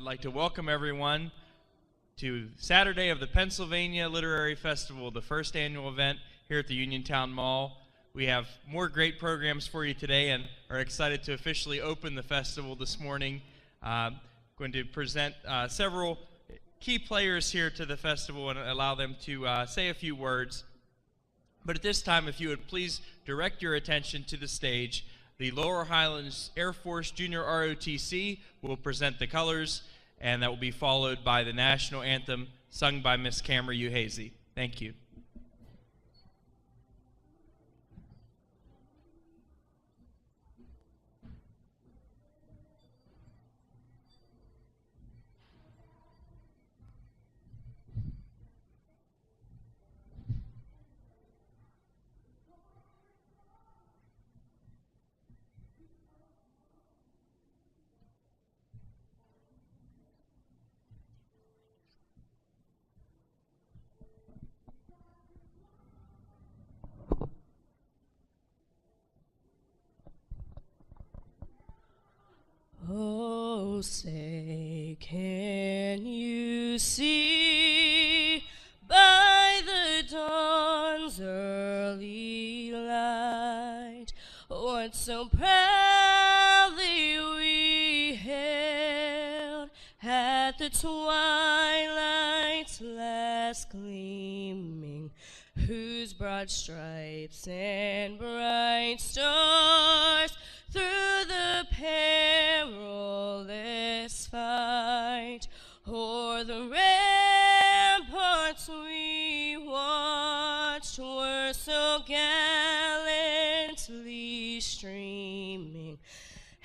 I'd like to welcome everyone to Saturday of the Pennsylvania Literary Festival, the first annual event here at the Uniontown Mall. We have more great programs for you today and are excited to officially open the festival this morning. Going to present several key players here to the festival and allow them to say a few words. But at this time, if you would please direct your attention to the stage, the Laurel Highlands Air Force Junior ROTC will present the colors, and that will be followed by the national anthem sung by Miss Camera Uhazy. Thank you. Oh, say, can you see by the dawn's early light what so proudly we hailed at the twilight's last gleaming, whose broad stripes and bright stars through the perilous fight o'er the ramparts we watched were so gallantly streaming,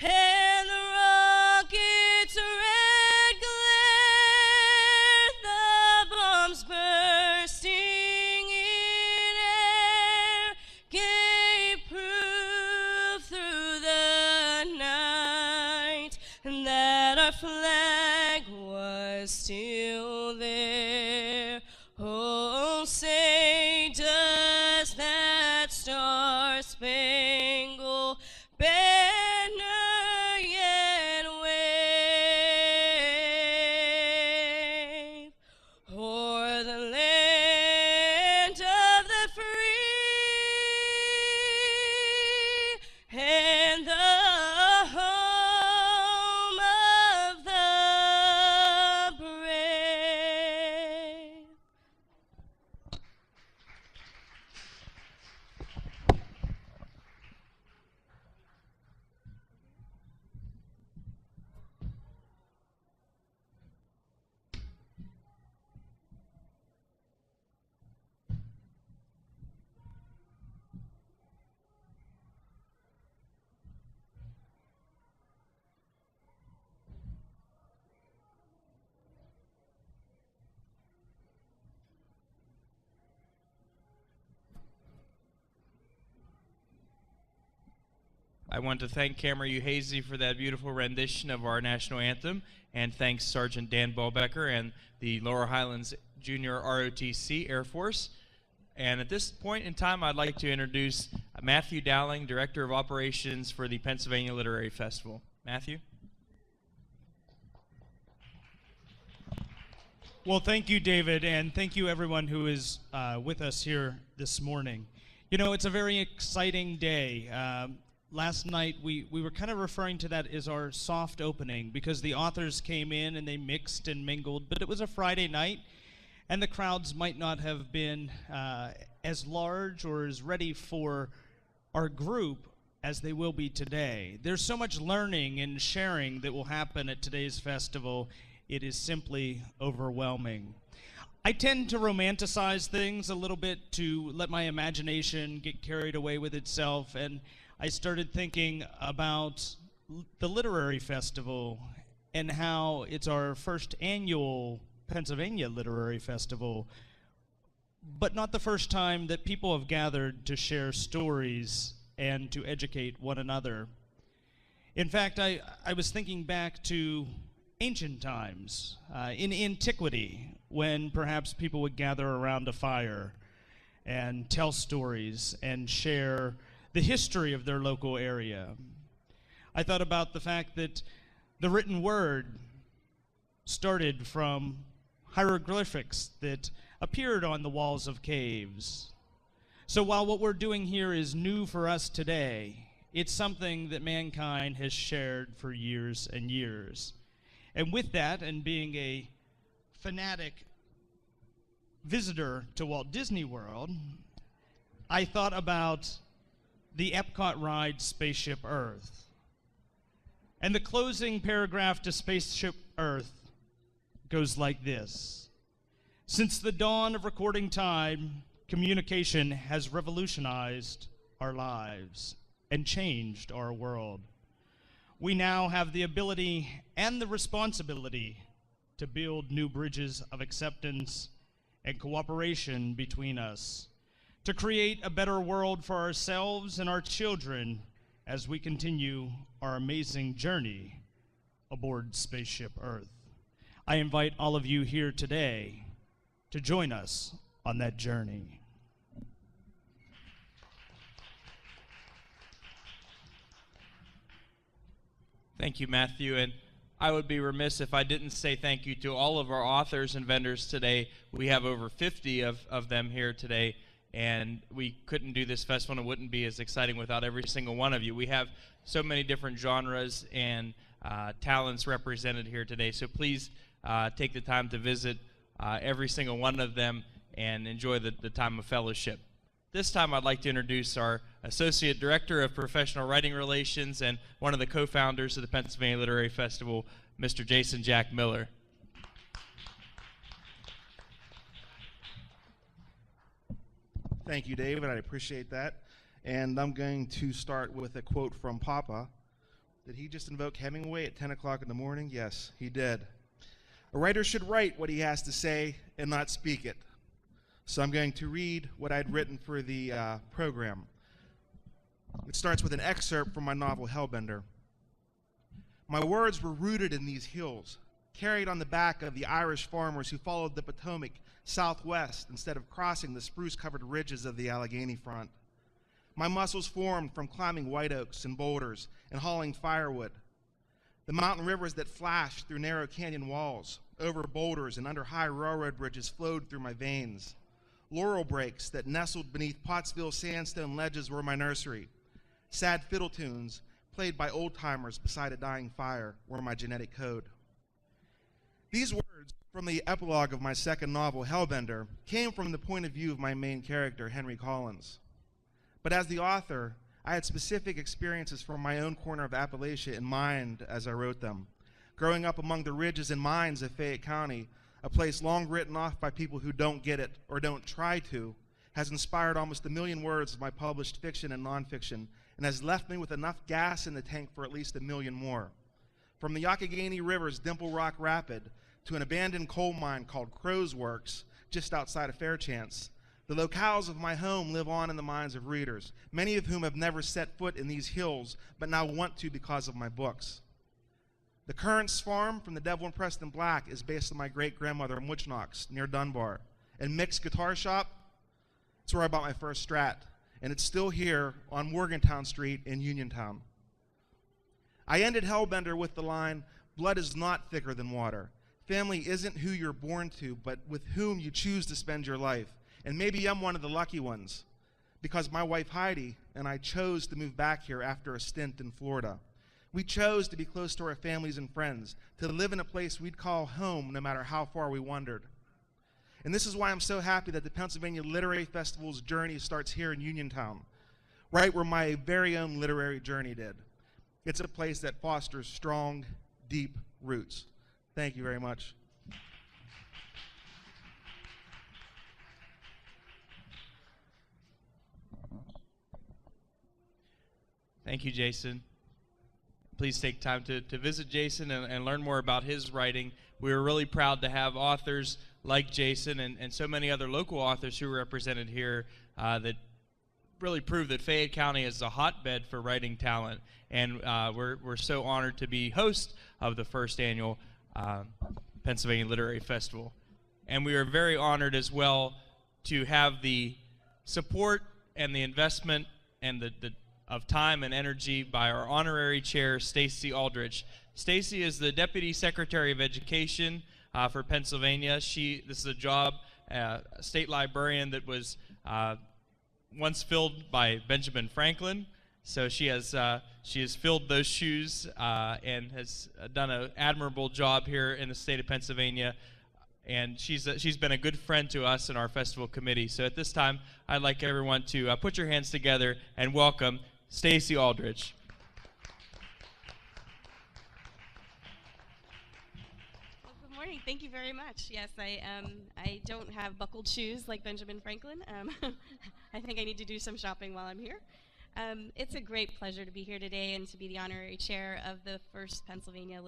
and the rocket's red glare, the bombs bursting in air, gave proof through the night that our flag was still there. Oh, say, does that star-spangled banner yet wave o'er the land of the free and the home of the brave? I want to thank Camera Uhazy for that beautiful rendition of our national anthem, and thanks Sergeant Dan Ballbecker and the Laurel Highlands Junior ROTC Air Force. And at this point in time, I'd like to introduce Matthew Dowling, Director of Operations for the Pennsylvania Literary Festival. Matthew? Well, thank you, David, and thank you everyone who is with us here this morning. You know, it's a very exciting day. Last night, we were kind of referring to that as our soft opening because the authors came in and they mixed and mingled, but it was a Friday night, and the crowds might not have been as large or as ready for our group as they will be today. There's so much learning and sharing that will happen at today's festival. It is simply overwhelming. I tend to romanticize things a little bit to let my imagination get carried away with itself, and I started thinking about the Literary Festival and how it's our first annual Pennsylvania Literary Festival, but not the first time that people have gathered to share stories and to educate one another. In fact, I was thinking back to ancient times, in antiquity, when perhaps people would gather around a fire and tell stories and share the history of their local area. I thought about the fact that the written word started from hieroglyphics that appeared on the walls of caves. So while what we're doing here is new for us today, it's something that mankind has shared for years and years. And with that, and being a fanatic visitor to Walt Disney World, I thought about the Epcot ride Spaceship Earth. And the closing paragraph to Spaceship Earth goes like this. Since the dawn of recording time, communication has revolutionized our lives and changed our world. We now have the ability and the responsibility to build new bridges of acceptance and cooperation between us, to create a better world for ourselves and our children as we continue our amazing journey aboard Spaceship Earth. I invite all of you here today to join us on that journey. Thank you, Matthew. And I would be remiss if I didn't say thank you to all of our authors and vendors today. We have over 50 of them here today, and we couldn't do this festival, and it wouldn't be as exciting without every single one of you. We have so many different genres and talents represented here today, so please take the time to visit every single one of them and enjoy the time of fellowship. This time I'd like to introduce our Associate Director of Professional Writing Relations and one of the co-founders of the Pennsylvania Literary Festival, Mr. JasonJack Miller. Thank you, David. I appreciate that. And I'm going to start with a quote from Papa. Did he just invoke Hemingway at 10 o'clock in the morning? Yes, he did. A writer should write what he has to say and not speak it. So I'm going to read what I'd written for the program. It starts with an excerpt from my novel, Hellbender. My words were rooted in these hills, carried on the back of the Irish farmers who followed the Potomac southwest instead of crossing the spruce-covered ridges of the Allegheny front. My muscles formed from climbing white oaks and boulders and hauling firewood. The mountain rivers that flashed through narrow canyon walls, over boulders and under high railroad bridges flowed through my veins. Laurel breaks that nestled beneath Pottsville sandstone ledges were my nursery. Sad fiddle tunes played by old-timers beside a dying fire were my genetic code. These words from the epilogue of my second novel, Hellbender, came from the point of view of my main character, Henry Collins. But as the author, I had specific experiences from my own corner of Appalachia in mind as I wrote them. Growing up among the ridges and mines of Fayette County, a place long written off by people who don't get it or don't try to, has inspired almost 1 million words of my published fiction and nonfiction, and has left me with enough gas in the tank for at least 1 million more. From the Youghiogheny River's Dimple Rock Rapid to an abandoned coal mine called Crow's Works, just outside of Fairchance, the locales of my home live on in the minds of readers, many of whom have never set foot in these hills, but now want to because of my books. The Currants Farm from The Devil and Preston Black is based on my great-grandmother in Witchnox, near Dunbar. And Mick's Guitar Shop, it's where I bought my first Strat, and it's still here on Morgantown Street in Uniontown. I ended Hellbender with the line, "Blood is not thicker than water. Family isn't who you're born to, but with whom you choose to spend your life. And maybe I'm one of the lucky ones, because my wife Heidi and I chose to move back here after a stint in Florida. We chose to be close to our families and friends, to live in a place we'd call home no matter how far we wandered. And this is why I'm so happy that the Pennsylvania Literary Festival's journey starts here in Uniontown, right where my very own literary journey did. It's a place that fosters strong, deep roots. Thank you very much. Thank you, Jason. Please take time to visit Jason and learn more about his writing. We are really proud to have authors like Jason and so many other local authors who are represented here that really prove that Fayette County is a hotbed for writing talent. And we're so honored to be host of the first annual Pennsylvania Literary Festival. And we are very honored as well to have the support and the investment and the of time and energy by our honorary chair, Stacey Aldrich. Stacey is the Deputy Secretary of Education for Pennsylvania. This is a job, state librarian that was once filled by Benjamin Franklin. So she has filled those shoes and has done an admirable job here in the state of Pennsylvania. And she's been a good friend to us in our festival committee. So at this time, I'd like everyone to put your hands together and welcome Stacey Aldrich. Well, good morning. Thank you very much. Yes, I don't have buckled shoes like Benjamin Franklin. I think I need to do some shopping while I'm here. It's a great pleasure to be here today and to be the honorary chair of the first Pennsylvania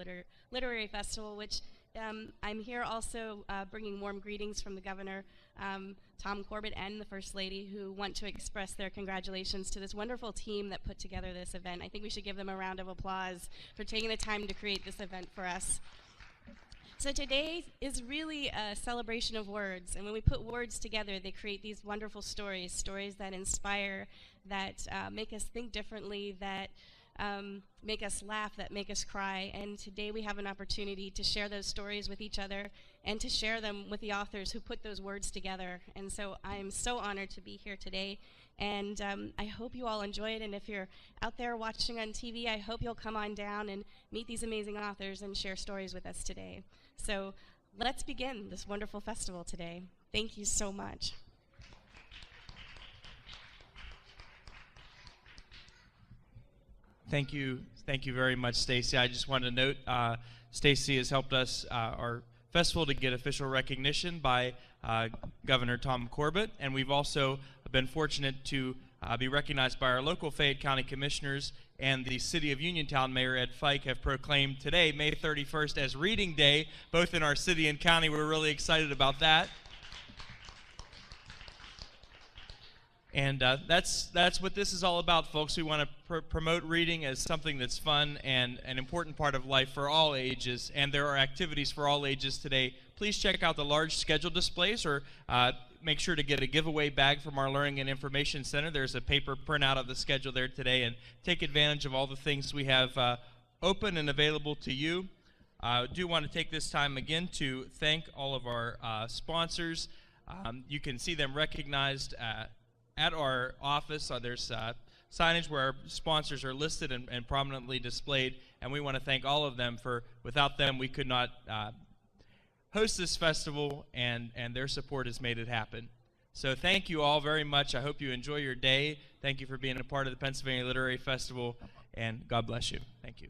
Literary Festival, which I'm here also bringing warm greetings from the governor, Tom Corbett, and the First Lady, who want to express their congratulations to this wonderful team that put together this event. I think we should give them a round of applause for taking the time to create this event for us. So today is really a celebration of words, and when we put words together, they create these wonderful stories, stories that inspire, that make us think differently, that make us laugh, that make us cry. And today we have an opportunity to share those stories with each other and to share them with the authors who put those words together. And so I'm so honored to be here today, and I hope you all enjoy it. And if you're out there watching on TV, I hope you'll come on down and meet these amazing authors and share stories with us today. So let's begin this wonderful festival today. Thank you so much. Thank you very much, Stacey. I just wanted to note, Stacey has helped us, our festival, to get official recognition by Governor Tom Corbett, and we've also been fortunate to be recognized by our local Fayette County Commissioners, and the City of Uniontown Mayor Ed Fike have proclaimed today, May 31st, as Reading Day, both in our city and county. We're really excited about that. And that's what this is all about, folks. We want to promote reading as something that's fun and an important part of life for all ages, and there are activities for all ages today. Please check out the large schedule displays, or make sure to get a giveaway bag from our Learning and Information Center. There's a paper printout of the schedule there today, and take advantage of all the things we have open and available to you. I do want to take this time again to thank all of our sponsors. You can see them recognized at our office. There's signage where our sponsors are listed and prominently displayed, and we want to thank all of them. Without them, we could not host this festival, and their support has made it happen. So thank you all very much. I hope you enjoy your day. Thank you for being a part of the Pennsylvania Literary Festival, and God bless you. Thank you.